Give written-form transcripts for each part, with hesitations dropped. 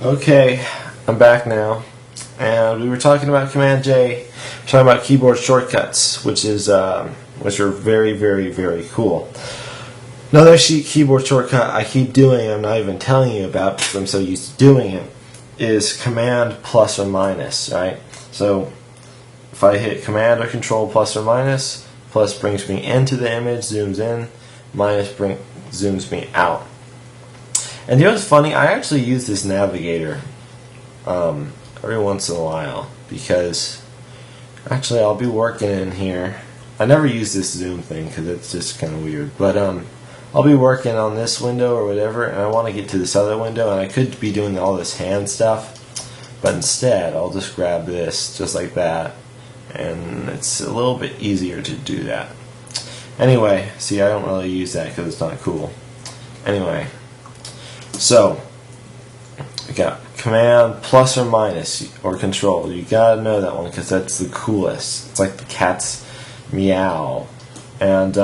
Okay, I'm back now, and we were talking about Command J, talking about keyboard shortcuts, which are very, very, very cool. Another keyboard shortcut I keep doing, I'm not even telling you about because I'm so used to doing it, is Command plus or minus, right? So if I hit Command or Control plus or minus, plus brings me into the image, zooms in, minus zooms me out. And you know what's funny? I actually use this navigator every once in a while because actually I'll be working in here. I never use this zoom thing because it's just kind of weird. But I'll be working on this window or whatever, and I want to get to this other window, and I could be doing all this hand stuff, but instead I'll just grab this just like that, and it's a little bit easier to do that. Anyway, see, I don't really use that because it's not cool. Anyway. So, we got Command plus or minus or Control. You gotta know that one because that's the coolest. It's like the cat's meow. And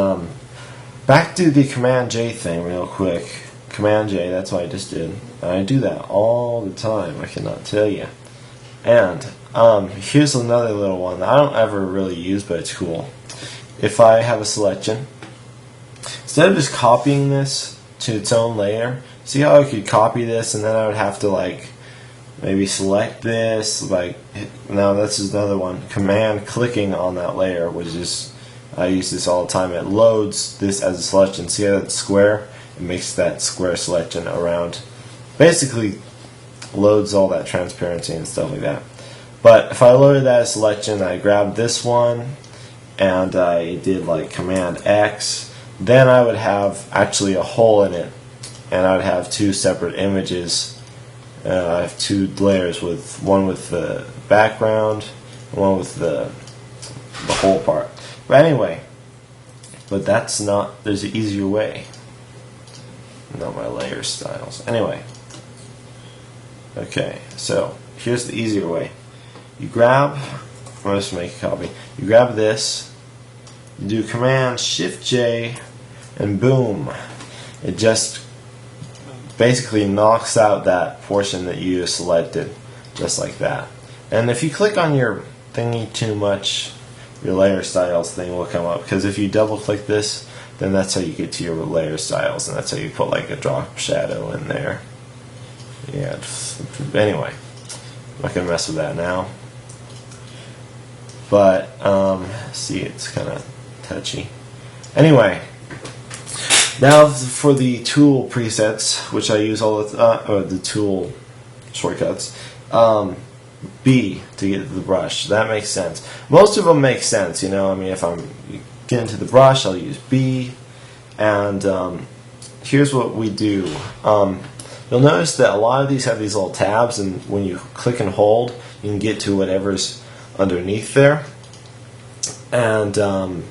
back to the Command J thing real quick. Command J, that's what I just did. And I do that all the time. I cannot tell you. And here's another little one that I don't ever really use, but it's cool. If I have a selection, instead of just copying this to its own layer, see how I could copy this and then I would have to like maybe select this, like now this is another one, command clicking on that layer, which is, I use this all the time. It loads this as a selection. See how that's square? It makes that square selection around, basically loads all that transparency and stuff like that. But if I loaded that as selection, I grabbed this one and I did like Command X, then I would have actually a hole in it, and I would have two separate images. I have two layers, with one with the background, and one with the whole part. But anyway, but that's not, there's an easier way. Not my layer styles. Anyway, okay, so here's the easier way. You grab, I'll just make a copy. You grab this, you do Command Shift J, and boom, it just basically knocks out that portion that you selected, just like that. And if you click on your thingy too much, your layer styles thing will come up, because if you double click this, then that's how you get to your layer styles, and that's how you put like a drop shadow in there. Yeah, anyway, I'm not gonna mess with that now. But see, it's kind of touchy. Anyway, now for the tool presets, which I use all the tool shortcuts. B to get to the brush. That makes sense. Most of them make sense, you know. I mean, if I'm getting to the brush, I'll use B. And here's what we do. You'll notice that a lot of these have these little tabs, and when you click and hold, you can get to whatever's underneath there. And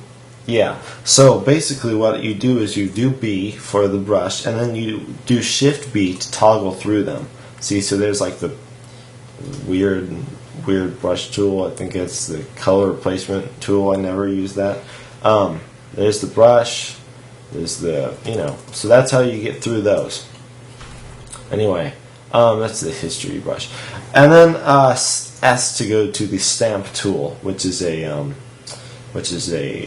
yeah, so basically what you do is you do B for the brush, and then you do Shift B to toggle through them. See, so there's like the weird brush tool. I think it's the color replacement tool. I never use that. There's the brush. There's the, you know, so that's how you get through those. Anyway, that's the history brush. And then S to go to the stamp tool, which is a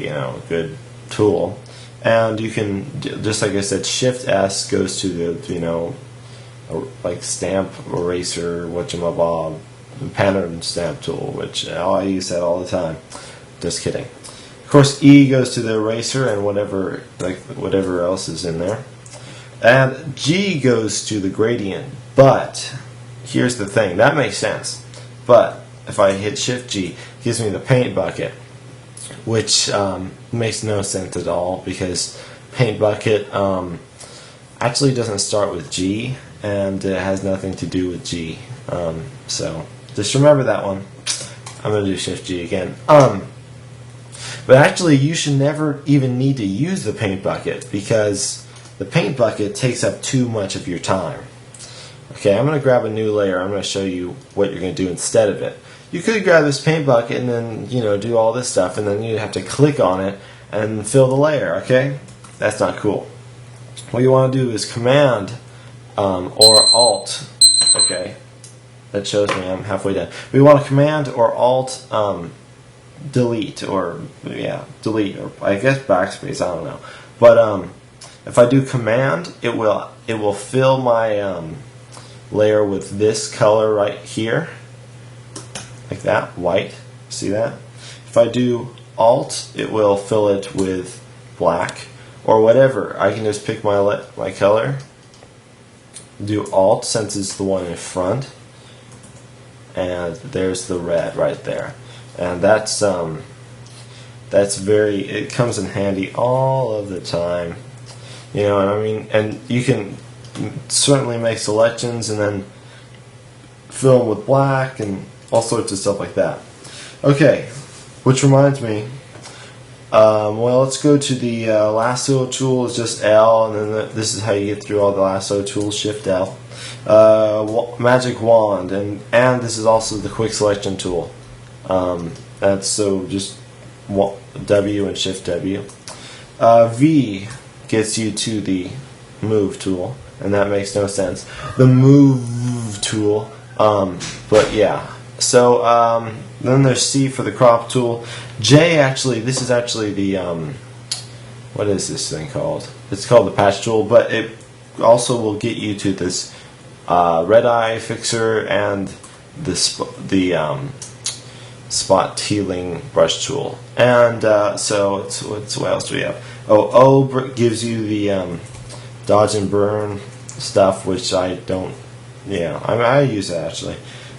you know, good tool. And you can, just like I said, Shift S goes to the, you know, like stamp eraser, whatchamabob, pattern stamp tool, which I use that all the time. Just kidding. Of course, E goes to the eraser and whatever else is in there. And G goes to the gradient. But here's the thing, that makes sense. But if I hit Shift G, it gives me the paint bucket, which makes no sense at all, because paint bucket actually doesn't start with G, and it has nothing to do with G. So just remember that one. I'm going to do Shift G again. But actually, you should never even need to use the paint bucket, because the paint bucket takes up too much of your time. Okay, I'm going to grab a new layer. I'm going to show you what you're going to do instead of it. You could grab this paint bucket and then, you know, do all this stuff, and then you have to click on it and fill the layer. Okay, that's not cool. What you want to do is Command or Alt. Okay, that shows me I'm halfway done. We want to Command or Alt delete, or delete, or I guess backspace. I don't know, but if I do Command, it will fill my layer with this color right here, like that, white. See that? If I do Alt, it will fill it with black or whatever. I can just pick my color, do Alt since it's the one in front, and there's the red right there. And that's it comes in handy all of the time. You know what I mean? And you can certainly make selections and then fill them with black and all sorts of stuff like that. Okay, which reminds me, well, let's go to the lasso tool. It's just L, and then this is how you get through all the lasso tools, Shift L. Magic wand, and this is also the quick selection tool. That's so just W and Shift W. V gets you to the move tool, and that makes no sense. The move tool, but yeah. So then there's C for the crop tool. J, actually, this is actually the what is this thing called? It's called the patch tool, but it also will get you to this red eye fixer and the spot healing brush tool. And so what else do we have? O gives you the dodge and burn stuff, which I don't. Yeah, I use it actually.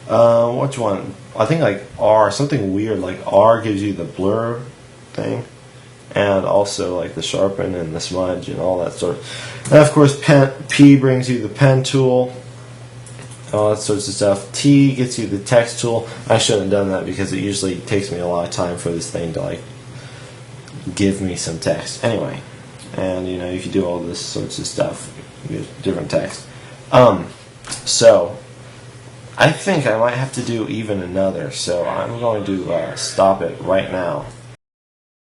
Which one? I think like R, something weird like R gives you the blur thing, and also like the sharpen and the smudge and all that sort of. And of course, P brings you the pen tool, all that sorts of stuff. T gets you the text tool. I shouldn't have done that because it usually takes me a lot of time for this thing to like give me some text. Anyway, and you know, you can do all this sorts of stuff, different text. So I think I might have to do even another, so I'm going to stop it right now.